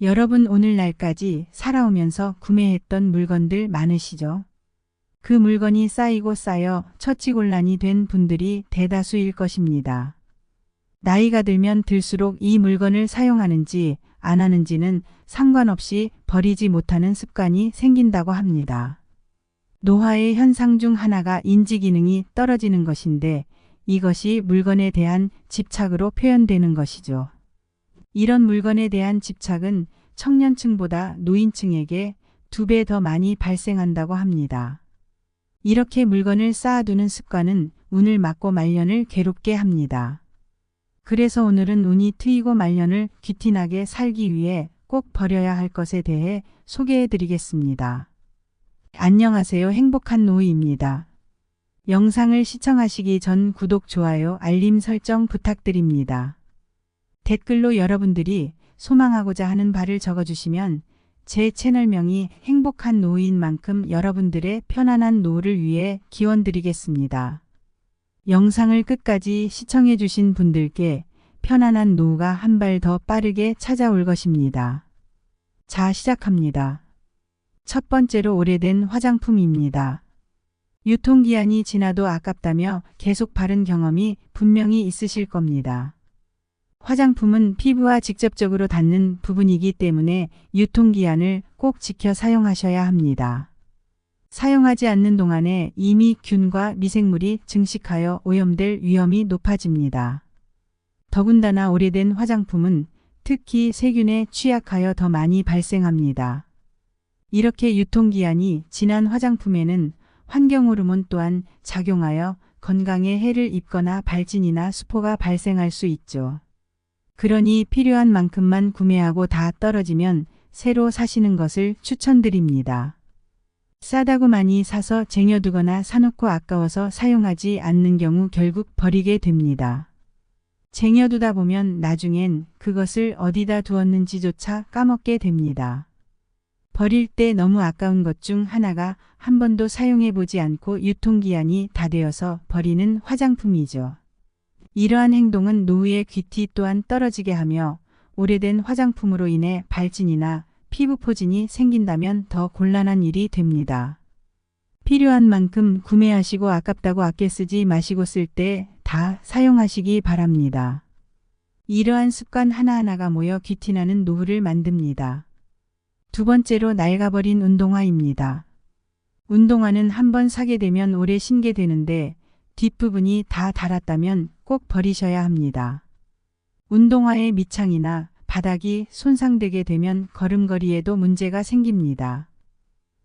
여러분 오늘날까지 살아오면서 구매했던 물건들 많으시죠? 그 물건이 쌓이고 쌓여 처치곤란이 된 분들이 대다수일 것입니다. 나이가 들면 들수록 이 물건을 사용하는지 안 하는지는 상관없이 버리지 못하는 습관이 생긴다고 합니다. 노화의 현상 중 하나가 인지 기능이 떨어지는 것인데 이것이 물건에 대한 집착으로 표현되는 것이죠. 이런 물건에 대한 집착은 청년층보다 노인층에게 2배 더 많이 발생한다고 합니다. 이렇게 물건을 쌓아두는 습관은 운을 막고 말년을 괴롭게 합니다. 그래서 오늘은 운이 트이고 말년을 귀티나게 살기 위해 꼭 버려야 할 것에 대해 소개해 드리겠습니다. 안녕하세요. 행복한 노후입니다. 영상을 시청하시기 전 구독, 좋아요, 알림 설정 부탁드립니다. 댓글로 여러분들이 소망하고자 하는 바를 적어주시면 제 채널명이 행복한 노후인 만큼 여러분들의 편안한 노후를 위해 기원드리겠습니다. 영상을 끝까지 시청해 주신 분들께 편안한 노후가 한 발 더 빠르게 찾아올 것입니다. 자, 시작합니다. 첫 번째로 오래된 화장품입니다. 유통기한이 지나도 아깝다며 계속 바른 경험이 분명히 있으실 겁니다. 화장품은 피부와 직접적으로 닿는 부분이기 때문에 유통기한을 꼭 지켜 사용하셔야 합니다. 사용하지 않는 동안에 이미 균과 미생물이 증식하여 오염될 위험이 높아집니다. 더군다나 오래된 화장품은 특히 세균에 취약하여 더 많이 발생합니다. 이렇게 유통기한이 지난 화장품에는 환경호르몬 또한 작용하여 건강에 해를 입거나 발진이나 수포가 발생할 수 있죠. 그러니 필요한 만큼만 구매하고 다 떨어지면 새로 사시는 것을 추천드립니다. 싸다고 많이 사서 쟁여두거나 사놓고 아까워서 사용하지 않는 경우 결국 버리게 됩니다. 쟁여두다 보면 나중엔 그것을 어디다 두었는지조차 까먹게 됩니다. 버릴 때 너무 아까운 것 중 하나가 한 번도 사용해 보지 않고 유통기한이 다 되어서 버리는 화장품이죠. 이러한 행동은 노후의 귀티 또한 떨어지게 하며 오래된 화장품으로 인해 발진이나 피부 포진이 생긴다면 더 곤란한 일이 됩니다. 필요한 만큼 구매하시고 아깝다고 아껴 쓰지 마시고 쓸 때 다 사용하시기 바랍니다. 이러한 습관 하나하나가 모여 귀티나는 노후를 만듭니다. 두 번째로 낡아버린 운동화입니다. 운동화는 한번 사게 되면 오래 신게 되는데 뒷부분이 다 닳았다면 꼭 버리셔야 합니다. 운동화의 밑창이나 바닥이 손상되게 되면 걸음걸이에도 문제가 생깁니다.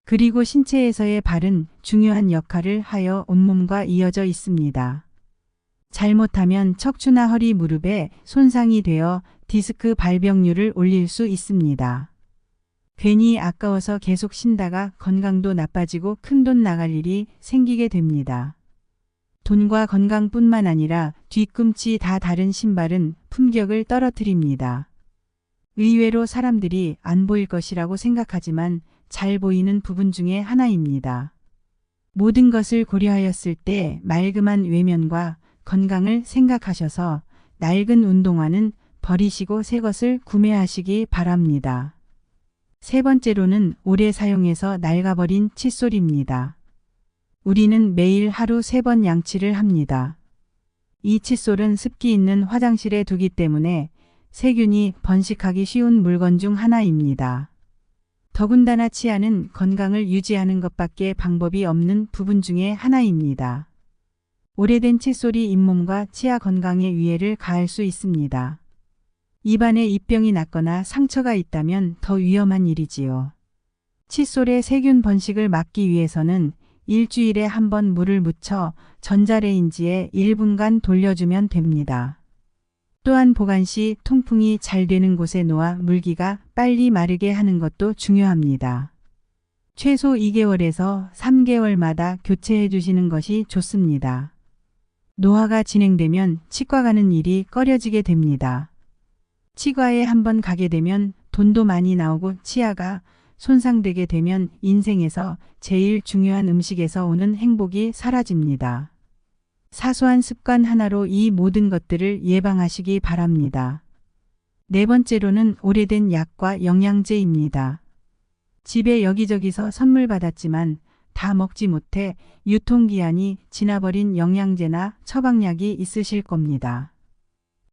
그리고 신체에서의 발은 중요한 역할을 하여 온몸과 이어져 있습니다. 잘못하면 척추나 허리, 무릎에 손상이 되어 디스크 발병률을 올릴 수 있습니다. 괜히 아까워서 계속 신다가 건강도 나빠지고 큰돈 나갈 일이 생기게 됩니다. 돈과 건강뿐만 아니라 뒤꿈치 다 다른 신발은 품격을 떨어뜨립니다. 의외로 사람들이 안 보일 것이라고 생각하지만 잘 보이는 부분 중에 하나입니다. 모든 것을 고려하였을 때 말끔한 외면과 건강을 생각하셔서 낡은 운동화는 버리시고 새 것을 구매하시기 바랍니다. 세 번째로는 오래 사용해서 낡아버린 칫솔입니다. 우리는 매일 하루 3번 양치를 합니다. 이 칫솔은 습기 있는 화장실에 두기 때문에 세균이 번식하기 쉬운 물건 중 하나입니다. 더군다나 치아는 건강을 유지하는 것밖에 방법이 없는 부분 중에 하나입니다. 오래된 칫솔이 잇몸과 치아 건강에 위해를 가할 수 있습니다. 입안에 입병이 났거나 상처가 있다면 더 위험한 일이지요. 칫솔의 세균 번식을 막기 위해서는 일주일에 한 번 물을 묻혀 전자레인지에 1분간 돌려주면 됩니다. 또한 보관 시 통풍이 잘 되는 곳에 놓아 물기가 빨리 마르게 하는 것도 중요합니다. 최소 2개월에서 3개월마다 교체해 주시는 것이 좋습니다. 노화가 진행되면 치과 가는 일이 꺼려지게 됩니다. 치과에 한번 가게 되면 돈도 많이 나오고 치아가 손상되게 되면 인생에서 제일 중요한 음식에서 오는 행복이 사라집니다. 사소한 습관 하나로 이 모든 것들을 예방하시기 바랍니다. 네 번째로는 오래된 약과 영양제입니다. 집에 여기저기서 선물 받았지만 다 먹지 못해 유통기한이 지나버린 영양제나 처방약이 있으실 겁니다.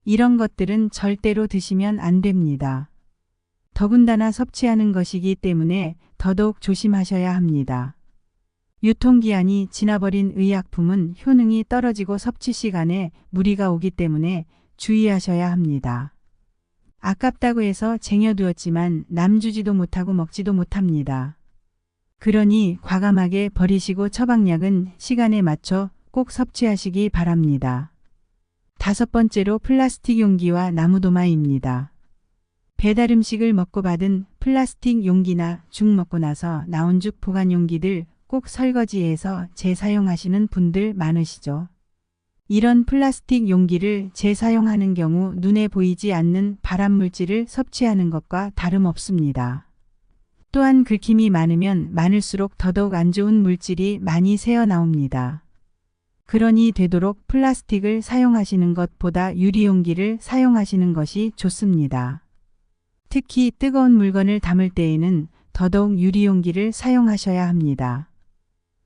이런 것들은 절대로 드시면 안 됩니다. 더군다나 섭취하는 것이기 때문에 더더욱 조심하셔야 합니다. 유통기한이 지나버린 의약품은 효능이 떨어지고 섭취 시간에 무리가 오기 때문에 주의하셔야 합니다. 아깝다고 해서 쟁여두었지만 남주지도 못하고 먹지도 못합니다. 그러니 과감하게 버리시고 처방약은 시간에 맞춰 꼭 섭취하시기 바랍니다. 다섯 번째로 플라스틱 용기와 나무도마입니다. 배달 음식을 먹고 받은 플라스틱 용기나 죽 먹고 나서 나온 죽 보관 용기들 꼭 설거지해서 재사용하시는 분들 많으시죠. 이런 플라스틱 용기를 재사용하는 경우 눈에 보이지 않는 발암물질을 섭취하는 것과 다름없습니다. 또한 긁힘이 많으면 많을수록 더더욱 안 좋은 물질이 많이 새어나옵니다. 그러니 되도록 플라스틱을 사용하시는 것보다 유리용기를 사용하시는 것이 좋습니다. 특히 뜨거운 물건을 담을 때에는 더더욱 유리용기를 사용하셔야 합니다.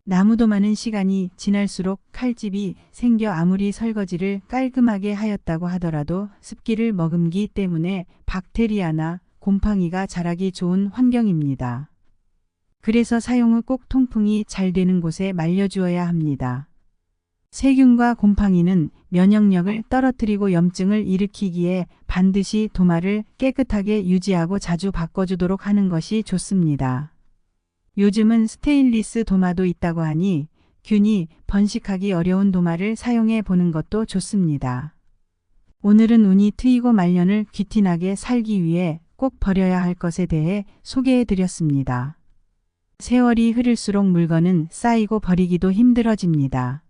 나무도 많은 시간이 지날수록 칼집이 생겨 아무리 설거지를 깔끔하게 하였다고 하더라도 습기를 머금기 때문에 박테리아나 곰팡이가 자라기 좋은 환경입니다. 그래서 사용 후 꼭 통풍이 잘 되는 곳에 말려주어야 합니다. 세균과 곰팡이는 면역력을 떨어뜨리고 염증을 일으키기에 반드시 도마를 깨끗하게 유지하고 자주 바꿔주도록 하는 것이 좋습니다. 요즘은 스테인리스 도마도 있다고 하니 균이 번식하기 어려운 도마를 사용해 보는 것도 좋습니다. 오늘은 운이 트이고 말년을 귀티나게 살기 위해 꼭 버려야 할 것에 대해 소개해 드렸습니다. 세월이 흐를수록 물건은 쌓이고 버리기도 힘들어집니다.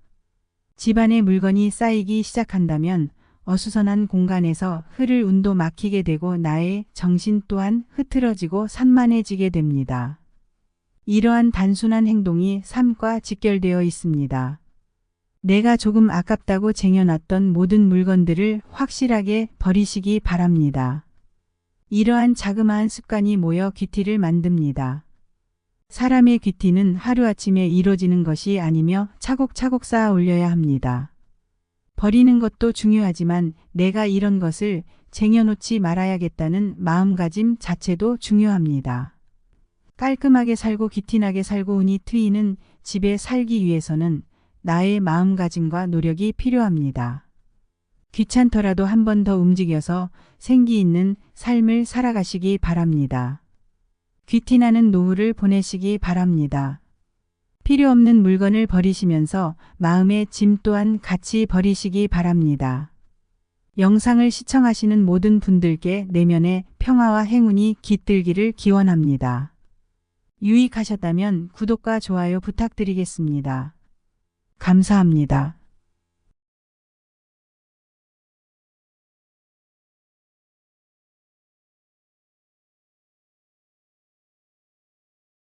집안에 물건이 쌓이기 시작한다면 어수선한 공간에서 흐를 운도 막히게 되고 나의 정신 또한 흐트러지고 산만해지게 됩니다. 이러한 단순한 행동이 삶과 직결되어 있습니다. 내가 조금 아깝다고 쟁여놨던 모든 물건들을 확실하게 버리시기 바랍니다. 이러한 자그마한 습관이 모여 귀티를 만듭니다. 사람의 귀티는 하루아침에 이루어지는 것이 아니며 차곡차곡 쌓아 올려야 합니다. 버리는 것도 중요하지만 내가 이런 것을 쟁여놓지 말아야겠다는 마음가짐 자체도 중요합니다. 깔끔하게 살고 귀티나게 살고 운이 트이는 집에 살기 위해서는 나의 마음가짐과 노력이 필요합니다. 귀찮더라도 한 번 더 움직여서 생기 있는 삶을 살아가시기 바랍니다. 귀티나는 노후를 보내시기 바랍니다. 필요 없는 물건을 버리시면서 마음의 짐 또한 같이 버리시기 바랍니다. 영상을 시청하시는 모든 분들께 내면의 평화와 행운이 깃들기를 기원합니다. 유익하셨다면 구독과 좋아요 부탁드리겠습니다. 감사합니다.